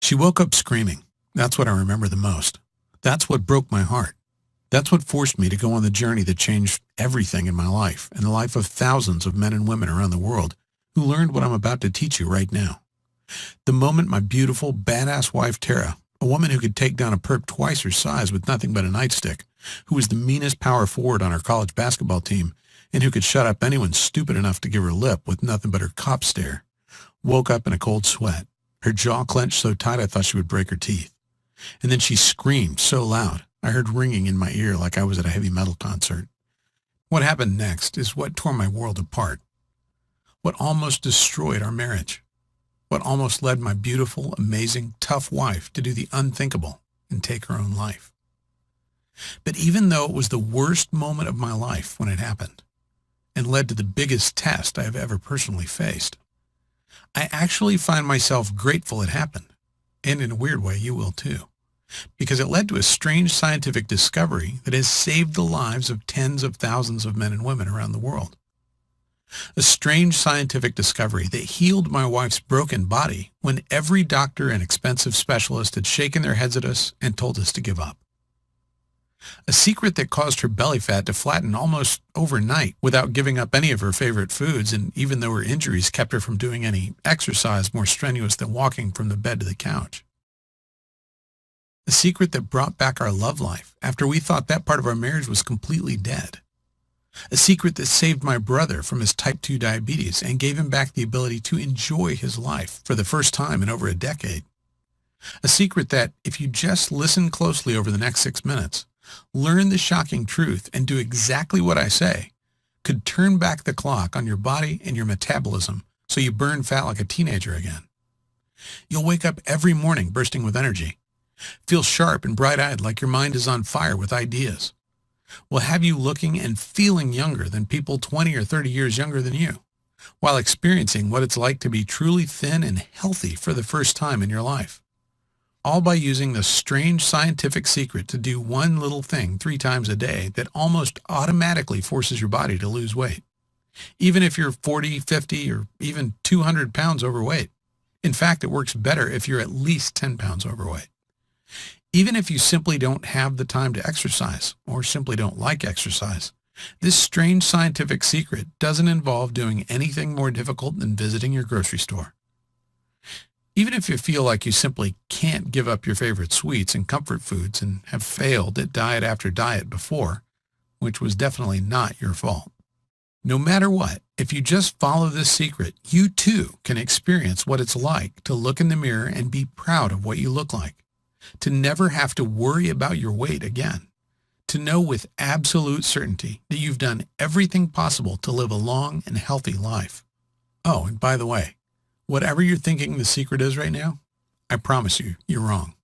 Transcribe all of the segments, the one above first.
She woke up screaming. That's what I remember the most. That's what broke my heart. That's what forced me to go on the journey that changed everything in my life and the life of thousands of men and women around the world who learned what I'm about to teach you right now. The moment my beautiful, badass wife, Tara, a woman who could take down a perp twice her size with nothing but a nightstick, who was the meanest power forward on her college basketball team, and who could shut up anyone stupid enough to give her lip with nothing but her cop stare, woke up in a cold sweat, her jaw clenched so tight I thought she would break her teeth. And then she screamed so loud, I heard ringing in my ear like I was at a heavy metal concert. What happened next is what tore my world apart. What almost destroyed our marriage. What almost led my beautiful, amazing, tough wife to do the unthinkable and take her own life. But even though it was the worst moment of my life when it happened, and led to the biggest test I have ever personally faced, I actually find myself grateful it happened, and in a weird way you will too, because it led to a strange scientific discovery that has saved the lives of tens of thousands of men and women around the world. A strange scientific discovery that healed my wife's broken body when every doctor and expensive specialist had shaken their heads at us and told us to give up. A secret that caused her belly fat to flatten almost overnight without giving up any of her favorite foods, and even though her injuries kept her from doing any exercise more strenuous than walking from the bed to the couch. A secret that brought back our love life after we thought that part of our marriage was completely dead. A secret that saved my brother from his type 2 diabetes and gave him back the ability to enjoy his life for the first time in over a decade. A secret that, if you just listen closely over the next 6 minutes, learn the shocking truth and do exactly what I say, could turn back the clock on your body and your metabolism so you burn fat like a teenager again. You'll wake up every morning bursting with energy, feel sharp and bright-eyed like your mind is on fire with ideas. Will have you looking and feeling younger than people 20 or 30 years younger than you, while experiencing what it's like to be truly thin and healthy for the first time in your life. All by using the strange scientific secret to do one little thing 3 times a day that almost automatically forces your body to lose weight, even if you're 40, 50, or even 200 pounds overweight. In fact, it works better if you're at least 10 pounds overweight. Even if you simply don't have the time to exercise, or simply don't like exercise, this strange scientific secret doesn't involve doing anything more difficult than visiting your grocery store. Even if you feel like you simply can't give up your favorite sweets and comfort foods and have failed at diet after diet before, which was definitely not your fault. No matter what, if you just follow this secret, you too can experience what it's like to look in the mirror and be proud of what you look like, to never have to worry about your weight again, to know with absolute certainty that you've done everything possible to live a long and healthy life. Oh, and by the way, whatever you're thinking the secret is right now, I promise you, you're wrong.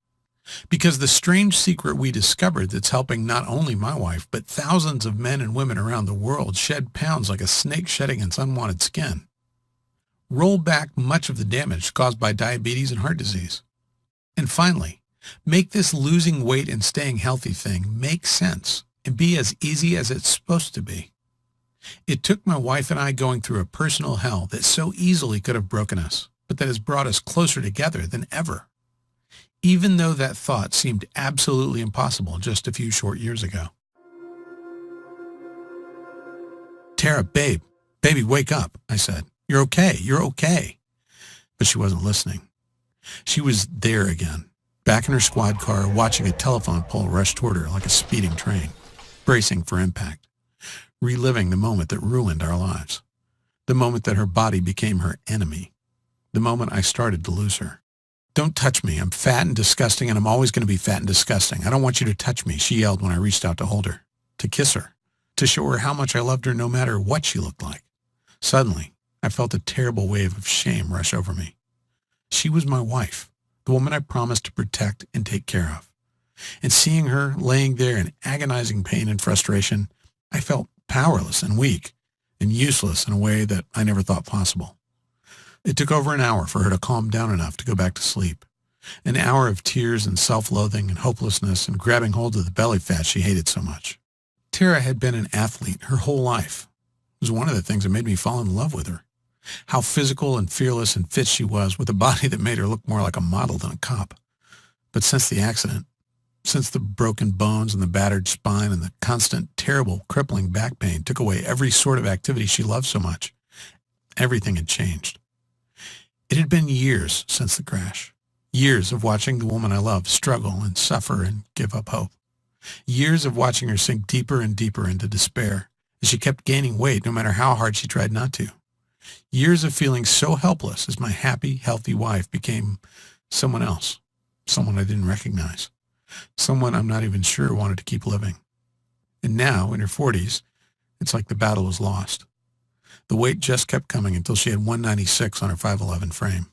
Because the strange secret we discovered that's helping not only my wife, but thousands of men and women around the world shed pounds like a snake shedding its unwanted skin. Roll back much of the damage caused by diabetes and heart disease. And finally, make this losing weight and staying healthy thing make sense and be as easy as it's supposed to be. It took my wife and I going through a personal hell that so easily could have broken us, but that has brought us closer together than ever, even though that thought seemed absolutely impossible just a few short years ago. Tara, baby, wake up, I said. You're okay. But she wasn't listening. She was there again, back in her squad car, watching a telephone pole rush toward her like a speeding train, bracing for impact, reliving the moment that ruined our lives, the moment that her body became her enemy, the moment I started to lose her. Don't touch me. I'm fat and disgusting, and I'm always going to be fat and disgusting. I don't want you to touch me, she yelled when I reached out to hold her, to kiss her, to show her how much I loved her no matter what she looked like. Suddenly, I felt a terrible wave of shame rush over me. She was my wife, the woman I promised to protect and take care of. And seeing her laying there in agonizing pain and frustration, I felt powerless and weak and useless in a way that I never thought possible. It took over an hour for her to calm down enough to go back to sleep. An hour of tears and self-loathing and hopelessness and grabbing hold of the belly fat she hated so much. Tara had been an athlete her whole life. It was one of the things that made me fall in love with her. how physical and fearless and fit she was with a body that made her look more like a model than a cop. But since the accident, since the broken bones and the battered spine and the constant, terrible, crippling back pain took away every sort of activity she loved so much, everything had changed. It had been years since the crash. Years of watching the woman I loved struggle and suffer and give up hope. Years of watching her sink deeper and deeper into despair as she kept gaining weight no matter how hard she tried not to. Years of feeling so helpless as my happy, healthy wife became someone else, someone I didn't recognize, someone I'm not even sure wanted to keep living. And now, in her 40s, it's like the battle was lost. The weight just kept coming until she had 196 on her 5'11" frame.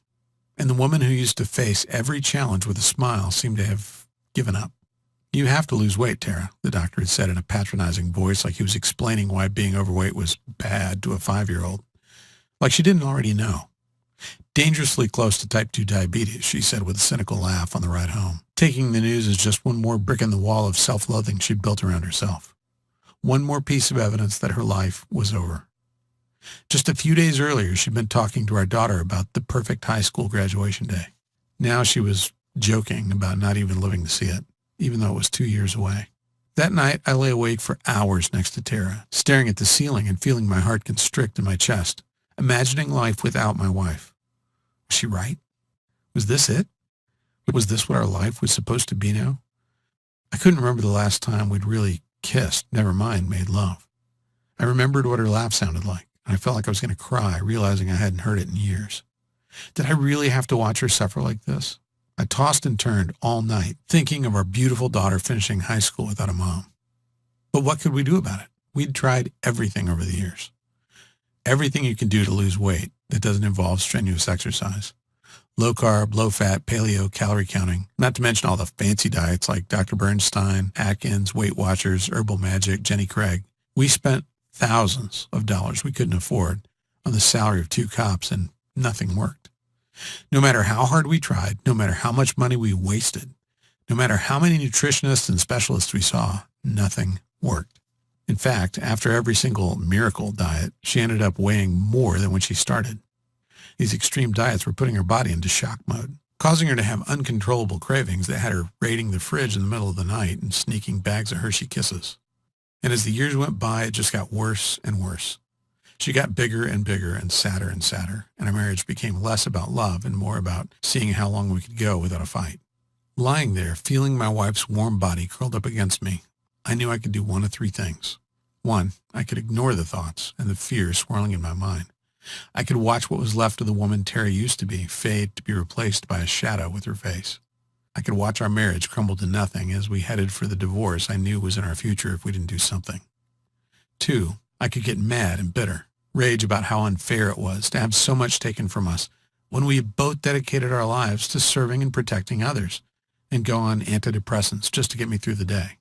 And the woman who used to face every challenge with a smile seemed to have given up. "You have to lose weight, Tara," the doctor had said in a patronizing voice, like he was explaining why being overweight was bad to a 5-year-old. Like she didn't already know. "Dangerously close to type 2 diabetes," she said with a cynical laugh on the ride home, taking the news as just one more brick in the wall of self-loathing she'd built around herself. One more piece of evidence that her life was over. Just a few days earlier, she'd been talking to our daughter about the perfect high school graduation day. Now she was joking about not even living to see it, even though it was 2 years away. That night, I lay awake for hours next to Tara, staring at the ceiling and feeling my heart constrict in my chest, imagining life without my wife. Was she right? Was this it? Was this what our life was supposed to be now? I couldn't remember the last time we'd really kissed, never mind made love. I remembered what her laugh sounded like, and I felt like I was going to cry, realizing I hadn't heard it in years. Did I really have to watch her suffer like this? I tossed and turned all night, thinking of our beautiful daughter finishing high school without a mom. But what could we do about it? We'd tried everything over the years. Everything you can do to lose weight that doesn't involve strenuous exercise. Low carb, low fat, paleo, calorie counting, not to mention all the fancy diets like Dr. Bernstein, Atkins, Weight Watchers, Herbal Magic, Jenny Craig. We spent thousands of dollars we couldn't afford on the salary of 2 cops, and nothing worked. No matter how hard we tried, no matter how much money we wasted, no matter how many nutritionists and specialists we saw, nothing worked. In fact, after every single miracle diet, she ended up weighing more than when she started. These extreme diets were putting her body into shock mode, causing her to have uncontrollable cravings that had her raiding the fridge in the middle of the night and sneaking bags of Hershey Kisses. And as the years went by, it just got worse and worse. She got bigger and bigger and sadder, and our marriage became less about love and more about seeing how long we could go without a fight. Lying there, feeling my wife's warm body curled up against me, I knew I could do one of 3 things. 1, I could ignore the thoughts and the fears swirling in my mind. I could watch what was left of the woman Terry used to be fade to be replaced by a shadow with her face. I could watch our marriage crumble to nothing as we headed for the divorce I knew was in our future if we didn't do something. 2, I could get mad and bitter, rage about how unfair it was to have so much taken from us when we had both dedicated our lives to serving and protecting others, and go on antidepressants just to get me through the day.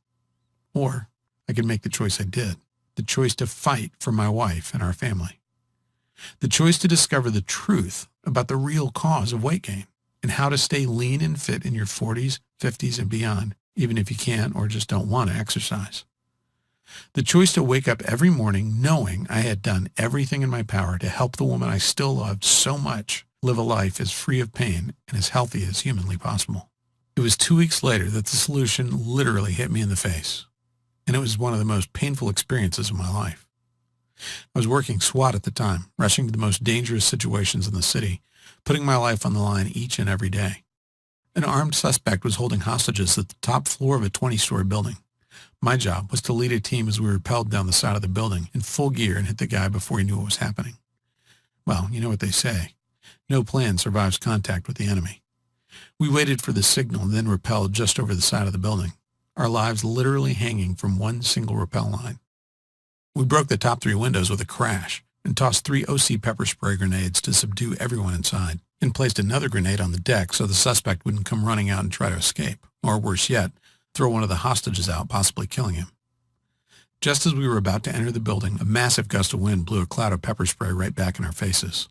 Or I could make the choice I did, the choice to fight for my wife and our family. The choice to discover the truth about the real cause of weight gain and how to stay lean and fit in your 40s, 50s, and beyond, even if you can't or just don't want to exercise. The choice to wake up every morning knowing I had done everything in my power to help the woman I still loved so much live a life as free of pain and as healthy as humanly possible. It was 2 weeks later that the solution literally hit me in the face, and it was one of the most painful experiences of my life. I was working SWAT at the time, rushing to the most dangerous situations in the city, putting my life on the line each and every day. An armed suspect was holding hostages at the top floor of a 20-story building. My job was to lead a team as we rappelled down the side of the building in full gear and hit the guy before he knew what was happening. Well, you know what they say. No plan survives contact with the enemy. We waited for the signal and then rappelled just over the side of the building, our lives literally hanging from one single rappel line. We broke the top 3 windows with a crash and tossed 3 OC pepper spray grenades to subdue everyone inside, and placed another grenade on the deck so the suspect wouldn't come running out and try to escape, or worse yet, throw one of the hostages out, possibly killing him. Just as we were about to enter the building, a massive gust of wind blew a cloud of pepper spray right back in our faces.